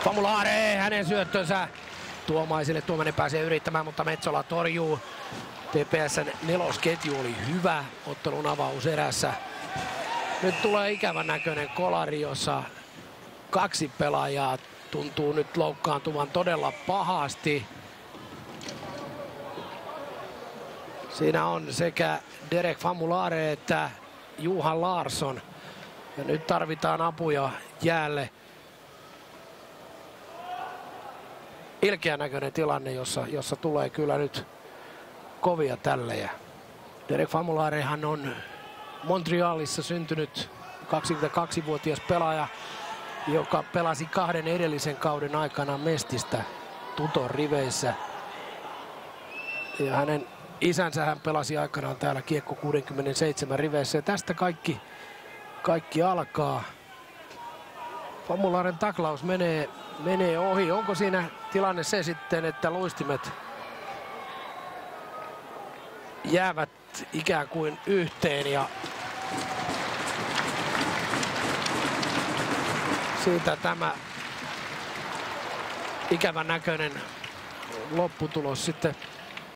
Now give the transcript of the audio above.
Famulare, hänen syöttönsä Tuomaiselle. Tuomainen pääsee yrittämään, mutta Metsola torjuu. TPS:n nelosketju oli hyvä ottelun avauserässä. Nyt tulee ikävän näköinen kolari, jossa kaksi pelaajaa tuntuu nyt loukkaantuvan todella pahasti. Siinä on sekä Derek Famulare että Johan Larsson. Ja nyt tarvitaan apuja jäälle. Ilkeän näköinen tilanne, jossa tulee kyllä nyt kovia tällejä. Derek Famularehan on Montrealissa syntynyt 22-vuotias pelaaja, joka pelasi 2 edellisen kauden aikana Mestistä Tuton riveissä. Ja hänen isänsä hän pelasi aikanaan täällä Kiekko 67 riveissä. Ja tästä kaikki alkaa. Famularen taklaus menee ohi. Onko siinä tilanne se sitten, että luistimet jäävät ikään kuin yhteen ja siitä tämä ikävän näköinen lopputulos sitten